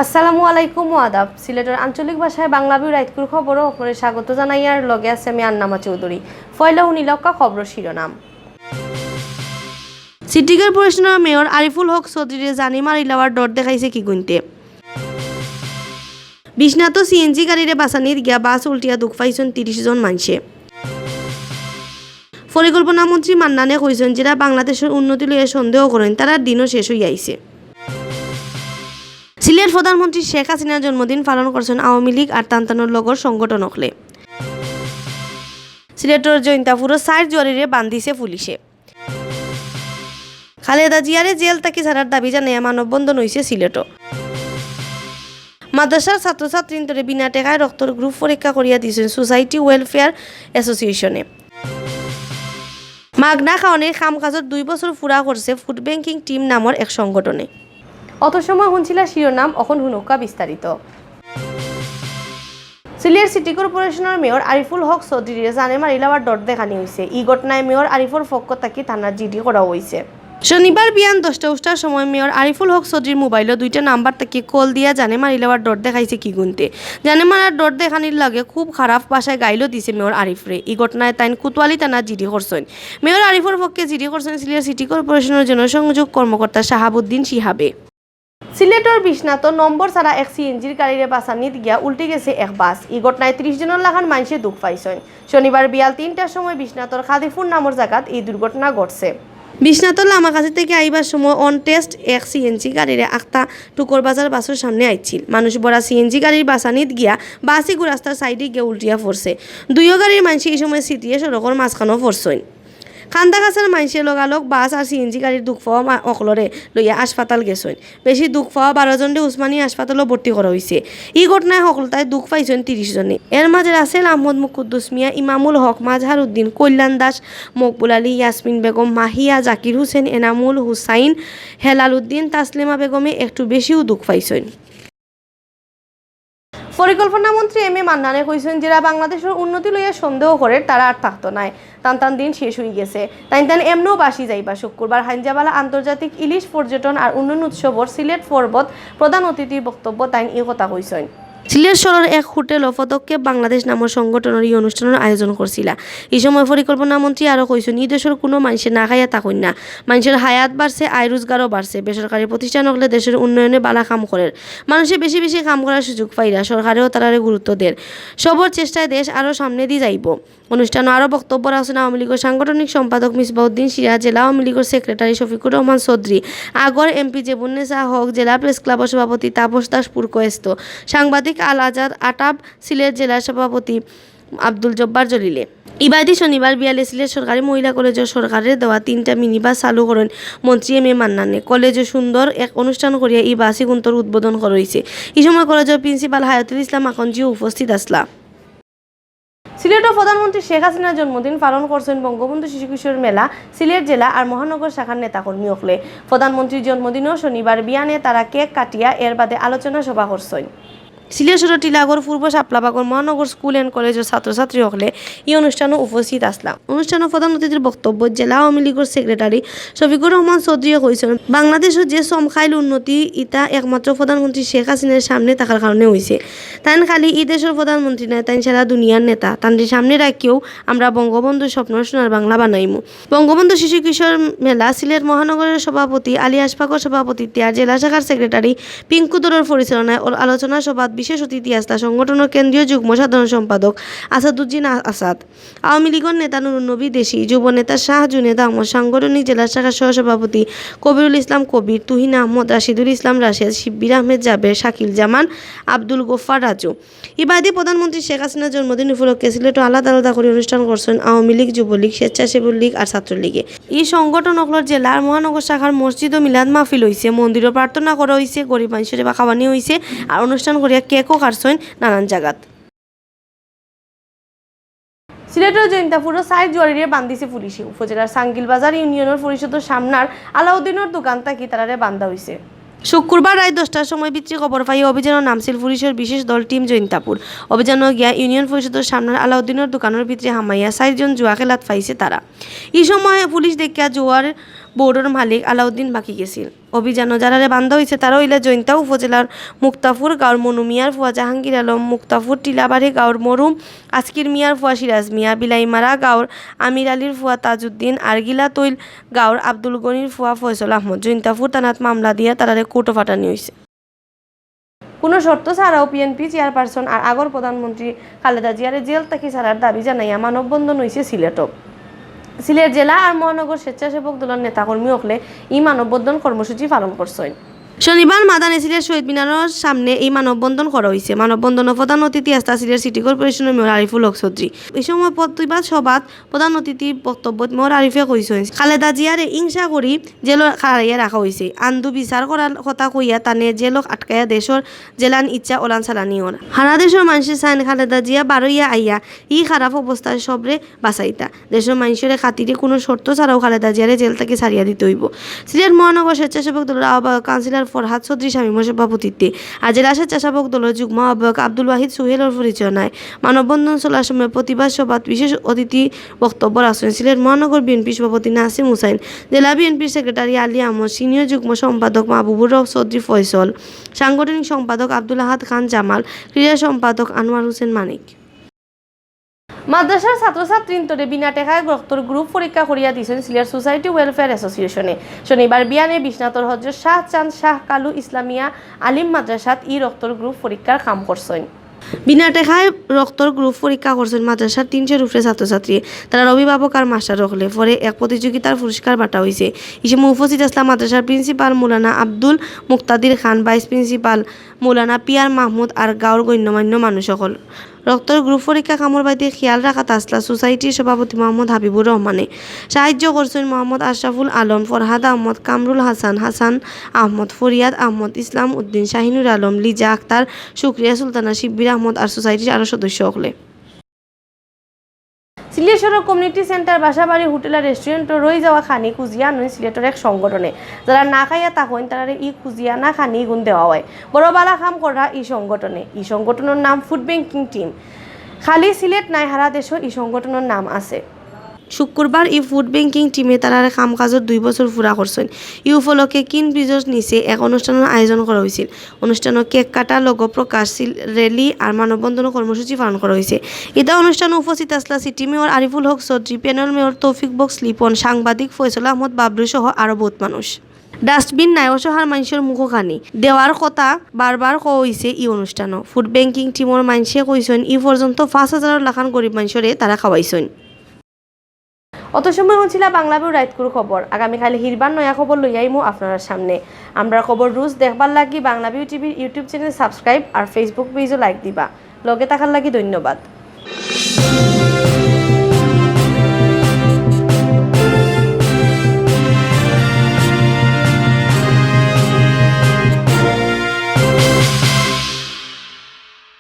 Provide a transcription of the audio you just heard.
আসসালামু আলাইকুম আদাব। সিলেটের আঞ্চলিক ভাষায় বাংলাভিউ রাইতকুর খবরও আপনাদের স্বাগত জানাই। আর লগে আছে আমি আন্নামা চৌধুরী। ফয়লা উনিলক্কা খবর শিরোনাম। সিটি কর্পোরেশনের মেয়র আরিফুল হক চৌধুরীর জানি মারি লওয়ার ডর দেখাইছে কি গুনতে। বিশ্বনাথ সিএনজি গাড়িরে বাসানির গিয়া বাস উল্টিয়া দুঃখ পাইছেন 30 জন মানুষে। পরিকল্পনা মন্ত্রী মান্নানে কইছেন যারা বাংলাদেশের উন্নতি লইয়া সন্দেহ করেন তারা দিনও শেষ হইয়া আইছে। সিলেট প্রধানমন্ত্রী শেখ হাসিনার জন্মদিন পালন করছেন আওয়ামী লীগ আর তান্তানোর লগর সংগঠন হলে। সিলেটের জৈন্তাপুরের 4 জরিরে বান্ধিছে পুলিশে। খালেদা জিয়ারে জেল তাকে ছাড়ার দাবি জানিয়ে মানববন্ধন হয়েছে সিলেটও। মাদ্রাসার ছাত্রছাত্রীদের বিনা টেকায় রক্তর গ্রুপ পরীক্ষা করিয়া দিয়েছেন সোসাইটি ওয়েলফেয়ার অ্যাসোসিয়েশনে। মাগনা খাওয়ানের কাম কাজের 2 বছর পুরা করছে ফুড ব্যাংকিং টিম নামের এক সংগঠনে। অত সময় শুনছিল শিরোনাম, এখন হুনকা বিস্তারিত। সিলেট সিটি কর্পোরেশনের মেয়র আরিফুল হক চৌধুরীর জানে মারি লওয়ার ডর দেখানি হয়েছে। এই ঘটনায় মেয়র আরিফুর পক্ষ থেকে থানার জিডি করা হয়েছে। শনিবার বিয়ান 10টার সময় মেয়র আরিফুল হক চৌধুরীর মোবাইলে 2টা নাম্বার থেকে কল দিয়া জানে মারি লওয়ার ডর দেখাইছে কি গুনতে। জানে মারার ডর দেখানির লাগে খুব খারাপ ভাষায় গাইলো দিছে মেয়র আরিফরে। এই ঘটনায় তাইন কোতোয়ালি থানা জিডি করছেন। মেয়র আরিফুর পক্ষে জিডি করছেন সিলেট সিটি কর্পোরেশনের জনসংযোগ কর্মকর্তা শাহাবুদ্দিন শিহাবে। সিলেটের বিশ্বনাথ নম্বর ছাড়া এক সিএনজির গাড়িরে বাসানিত গিয়া উল্টে গেছে এক বাস। এই ঘটনায় 30 জনের লাখান মানুষে দুঃখ পাইছেন। শনিবার বিয়াল 3টার সময় বিশ্বনাথর খাদিপুর নামের জায়গাত এই দুর্ঘটনা ঘটছে। বিশ্বনাথর লামাকাছি থেকে আইবার সময় অন টেস্ট এক সিএনজি গাড়িরে আখতা টুকর বাজার বাসের সামনে আইছিল। মানুষ বড়া সিএনজি গাড়ির বাসানিত গিয়া বাসি রাস্তার সাইডে গিয়ে উল্টিয়া পড়ছে। 2 গাড়ির মানুষ এই সময় সিটিয়ে সড়কের মাঝখানেও পড়ছেন। খান্দাগাছের মানুষের লগালগ বাস আর সিএনজি গাড়ির দুঃখ পাওয়া অকলরে লইয়া হাসপাতাল গেছেন। বেশি দুঃখ পাওয়া 12 জনরে উসমানী হাসপাতালও ভর্তি করা হয়েছে। এই ঘটনায় সকলতায় দুঃখ পাইছেন 30 জনে। এর মাঝে রাসেল আহমদ মুকুদ্দুস মিয়া, ইমামুল হক, মাজহার উদ্দিন, কল্যাণ দাস, মকবুল আলী, ইয়াসমিন বেগম, মাহিয়া, জাকির হোসেন, এনামুল হুসাইন, হেলাল উদ্দিন, তাসলিমা বেগমে একটু বেশিও দুঃখ পাইছেন। পরিকল্পনা মন্ত্রী এম এ মান্নানে কইছেন যারা বাংলাদেশের উন্নতি লইয়া সন্দেহ করে তারা আর থাকতো নাই। টান দিন শেষ হয়ে গেছে। তাইন এমনও বাসি যাইবা। শুক্রবার হাইনজাবালা আন্তর্জাতিক ইলিশ পর্যটন আর উন্নয়ন উৎসবর সিলেট পর্বত প্রধান অতিথির বক্তব্য তাইন এই কথা কইছেন। সিলেট শহরের এক হোটেল পদক্ষেপ বাংলাদেশ নামের সংগঠনের এই অনুষ্ঠানের আয়োজন করছিল। এই সময় পরিকল্পনা মন্ত্রী আরও কইছেন এই দেশের কোনো মানুষের না খাইয়া থাকুন না। মানুষের হায়াত বাড়ছে, আয় রোজগারও বাড়ছে। বেসরকারি প্রতিষ্ঠান হলে দেশের উন্নয়নে বালা কাম করে। মানুষের বেশি বেশি কাম করার সুযোগ পাইরা সরকারেও তারারে গুরুত্ব দেয়। সবর চেষ্টায় দেশ আরও সামনে দিয়ে যাইব। অনুষ্ঠানে আরও বক্তব্য রাখছেন আওয়ামী লীগের সাংগঠনিক সম্পাদক মিসবাউদ্দিন সিরাজ, জেলা আওয়ামী লীগের সেক্রেটারি শফিকুর রহমান চৌধুরী, আগর এমপি জেবুন্নেসা হক, জেলা প্রেস ক্লাবের সভাপতি তাপস দাস পুরকয়েস্ত, সাংবাদিক আল আজাদ আটাব, সিলেট জেলার সভাপতি আব্দুল জব্বার জলিলে। ইবাদি শনিবার বিয়ালে সিলেট সরকারি মহিলা কলেজের সরকারের দেওয়া 3টা মিনি বাস চালু করেন মন্ত্রী এম এ মান্নানে। কলেজে সুন্দর এক অনুষ্ঠান করিয়া এই বাসি গুন্তর উদ্বোধন করা হয়েছে। এই সময় কলেজের প্রিন্সিপাল হায়াতুল ইসলাম আকনজিও উপস্থিত আসলা। সিলেটের প্রধানমন্ত্রী শেখ হাসিনার জন্মদিন পালন করছেন বঙ্গবন্ধু শিশু কিশোর মেলা সিলেট জেলা আর মহানগর শাখার নেতাকর্মী হলে। প্রধানমন্ত্রীর জন্মদিনও শনিবার বিয়ানে তারা কেক কাটিয়া এর বাদে আলোচনা সভা করছেন। সিলেট শহরের টিলাগড় পূর্ব শাপলাবাগর মহানগর স্কুল অ্যান্ড কলেজের ছাত্রছাত্রী হলে এই অনুষ্ঠানে উপস্থিত আসলাম। অনুষ্ঠানে প্রধান অতিথির বক্তব্য জেলা আওয়ামী লীগের সেক্রেটারি শফিকুর রহমান চৌধুরী কইছেন বাংলাদেশের যে সমখাইল উন্নতি ইটা একমাত্র প্রধানমন্ত্রী শেখ হাসিনার সামনে থাকার কারণে হয়েছে। তাই খালি এই দেশের প্রধানমন্ত্রী নয়, তাই সারা দুনিয়ার নেতা। তাদের সামনে রাখিও আমরা বঙ্গবন্ধুর স্বপ্ন সোনার বাংলা বানাইমু। বঙ্গবন্ধু শিশু কিশোর মেলা সিলেট মহানগরের সভাপতি আলী আশফাকর সভাপতিত্বে আর জেলা শাখার সেক্রেটারি পিঙ্কু দরের পরিচালনায় আলোচনা সভা বিশেষ অতিথি আসলা সংগঠনের কেন্দ্রীয় যুগ্ম সাধারণ সম্পাদক আসাদুজ্জিন আসাদ, আওয়ামী লীগের নেতা নুরুন নবী দেশি, যুব নেতা শাহ জুনেদ আহমদ, সাংগঠনিক জেলা শাখার সহসভাপতি কবিরুল ইসলাম কবির, তুহিন আহমদ, রাশিদুল ইসলাম রাশেদ, শিব্বির আহমেদ জাবের, শাকিল জামান, আব্দুল গোফার রাজু। ইবাদি প্রধানমন্ত্রী শেখ হাসিনার জন্মদিন উপলক্ষে সিলেটে আলাদা আলাদা করে অনুষ্ঠান করছেন আওয়ামী লীগ, যুবলীগ, স্বেচ্ছাসেবী লীগ আর ছাত্রলীগে। এই সংগঠনগুলোর জেলার মহানগর শাখার মসজিদ ও মিলাদ মাহফিল হয়েছে, মন্দিরও প্রার্থনা করা হয়েছে, গরিব মানুষের বা খাওয়ানি হয়েছে আর অনুষ্ঠান করিয়া কেকও কাটছেন নানান জায়গাত। সিলেটের জৈন্তাপুরের 4 জরিরে বান্ধিছে পুলিশে। উপজেলার সাঙ্গিল বাজার ইউনিয়নের পরিষদের সামনার আলাউদ্দিনের দোকান থাকি তারারে বান্ধা হয়েছে। শুক্রবার রাত 10টার সময় বিচ্ছি খবর পাই অভিযানের নামছিল পুলিশের বিশেষ দল টিম জৈন্তাপুর। অভিযানে গিয়া ইউনিয়ন পরিষদের সামনের আলাউদ্দিনের দোকানের ভিতরে হামাইয়া 4 জন জুয়া খেলাত পাইছে তারা। এই সময় পুলিশ দেখিয়া জুয়ার বোর্ডের মালিক আলাউদ্দিন বাকি গেছিল। অভিযান যারা বান্ধা হয়েছে তারা হইলে জৈন্তা উপজেলার মুক্তাফুর গাঁওর মনু মিয়ার ফুয়া জাহাঙ্গীর আলম, মুক্তাফুর টিলাবাড়ি গাঁওর মরুম আজকির মিয়ার ফুয়া সিরাজ মিয়া, বিলাইমারা গাঁওর আমির আলীর ফুয়া তাজউদ্দিন আর গিলাতৈল গাঁওর আব্দুল গনির ফুয়া ফয়সল আহমদ। জৈন্তাফুর থানাত মামলা দিয়া তারারে কোর্টে পাঠানি হয়েছে। কোনো শর্ত ছাড়াও পিএনপি চেয়ারপারসন আর আগর প্রধানমন্ত্রী খালেদা জিয়ারে জেল থেকে ছাড়ার দাবি জানাইয়া মানববন্ধন হয়েছে সিলেটও। সিলেট জেলা আর মহানগর স্বেচ্ছাসেবক দলের নেতাকর্মী হকলে এই মানববন্ধন কর্মসূচি পালন করছেন। শনিবার মাদানী সিলেট শহীদ মিনারের সামনে এই মানববন্ধন করা হয়েছে। মানববন্ধনের প্রধান অতিথি আস্থা সিলেট সিটি কর্পোরেশনের মেয়র আরিফুল হক চৌধুরী। এই সময় প্রতিবাদ সভাত প্রধান অতিথির বক্তব্যত মেয়র আরিফে কইছেন খালেদা জিয়ারে হিংসা করি জেলত খাড়াইয়া রাখা হয়েছে। আন্দু বিচার করার কথা কইয়া তানে জেলক আটকাইয়া দেশের জেলান ইচ্ছা ওলান চালানি ওর। সারা দেশের মানুষের চান খালেদা জিয়া বারইয়া আইয়া ই খারাপ অবস্থায় সবরে বাঁচাইতা। দেশের মানুষের খাতিরে কোনো শর্ত ছাড়াও খালেদা জিয়ারে জেল থেকে ছাড়িয়া দিতে হইব। সিলেট মহানগর স্বেচ্ছাসেবক দলের আহ্বায়ক কাউন্সিলর ফরহাদ চৌধুরী স্বামীর সভাপতিত্বে আর জেলা স্বেচ্ছাসেবক দলের যুগ্ম আহ্বায়ক আব্দুল ওয়াহিদ সোহেলের পরিচয় নাই। মানববন্ধন চলার সময় প্রতিবাদ সভাত বিশেষ অতিথি বক্তব্য রাখছেন সিলেট মহানগর বিএনপি সভাপতি নাসিম হুসাইন, জেলা বিএনপির সেক্রেটারি আলী আহমদ, সিনিয়র যুগ্ম সম্পাদক মাহবুবুর রব চৌধুরী ফয়সল, সাংগঠনিক সম্পাদক আব্দুল আহাদ খান জামাল, ক্রীড়া সম্পাদক আনোয়ার হোসেন মানিক। মাদ্রাসার ছাত্রছাত্রীন্তরে বিনা টেকায় রক্তর গ্রুপ পরীক্ষা করিয়া দিয়েছেন সিলেট সোসাইটি ওয়েলফেয়ার অ্যাসোসিয়েশনে। শনিবার বিয়ানে বিশ্বনাথর হজরত শাহ চাঁদ শাহ কালু ইসলামিয়া আলিম মাদ্রাসাত ই রক্তর গ্রুপ পরীক্ষার কাম করছেন। বিনা টেকায় রক্তর গ্রুপ পরীক্ষা করছেন মাদ্রাসার 300 উপরে ছাত্রছাত্রী। তারা অভিভাবক আর মাস্টার হলে পরে এক প্রতিযোগিতার পুরস্কার বাটা হয়েছে। ইসমে উপস্থিত আসলাম মাদ্রাসার প্রিন্সিপাল মৌলানা আব্দুল মুক্তাদির খান, ভাইস প্রিন্সিপাল মৌলানা পিয়ার মাহমুদ আর গাঁওর গণ্যমান্য মানুষ সকল। রক্তর গ্রুপ পরীক্ষা কামর বাইতে খেয়াল রাখা তাসলা সোসাইটির সভাপতি মোহাম্মদ হাবিবুর রহমানে। সাহায্য করছেন মোহাম্মদ আশরাফুল আলম, ফরহাদ আহমদ, কামরুল হাসান, হাসান আহমদ, ফরিয়াদ আহমদ, ইসলাম উদ্দিন, শাহিনুর আলম, লিজা আক্তার, শুক্রিয়া সুলতানা, শিব্বির আহমদ আর সোসাইটির আরও সদস্য হলে। সিলেট শহর কমিউনিটি সেন্টার, বাসাবাড়ি, হোটেল আর রেস্টুরেন্ট রয়ে যাওয়া খানি খুঁজিয়া নয় সিলেটের এক সংগঠনে। যারা না খাইয়া তা হইন তারা ই খুঁজিয়া না খানি গুণ দেওয়া হয়। বড় বালা খাম করা এই সংগঠনে। এই সংগঠনের নাম ফুড ব্যাংকিং টিম। খালি সিলেট নাই, সারা দেশও এই সংগঠনের নাম আছে। শুক্রবার এই ফুড ব্যাংকিং টিমে তারা কাম কাজের 2 বছর পুরা করছেন। এই উপলক্ষে কিন ব্রিজের নিচে এক অনুষ্ঠানের আয়োজন করা হয়েছিল। অনুষ্ঠানে কেক কাটা, লোগো প্রকাশ, র্যালি আর মানববন্ধন কর্মসূচি পালন করা হয়েছে। এটা অনুষ্ঠানে উপস্থিত আসলা city mayor Ariful Haque Chowdhury, panel mayor তৌফিক বক্স লিপন, সাংবাদিক ফয়সল আহমদ বাবলু সহ আরও বহুত মানুষ। ডাস্টবিন নাই, অসহায় মানুষের মুখখানি দেওয়ার কথা বারবার কওয়া হয়েছে এই অনুষ্ঠানও। ফুড ব্যাংকিং টিমের মানুষে কইছেন এই পর্যন্ত 5,000 লাখান গরিব মানুষরে তারা খাওয়াইছেন। অত সময় হচ্ছিল বাংলাভিউ রাইতকুর খবর। আগামীকাল হিরবার নয়া খবর লইয়াইমু আপনার সামনে। আমরা খবর রোজ দেখবার লাগি বাংলাভিউ টিভির ইউটিউব চ্যানেল সাবস্ক্রাইব আর ফেসবুক পেজও লাইক দিবা। লগে থাকার লাগি ধন্যবাদ।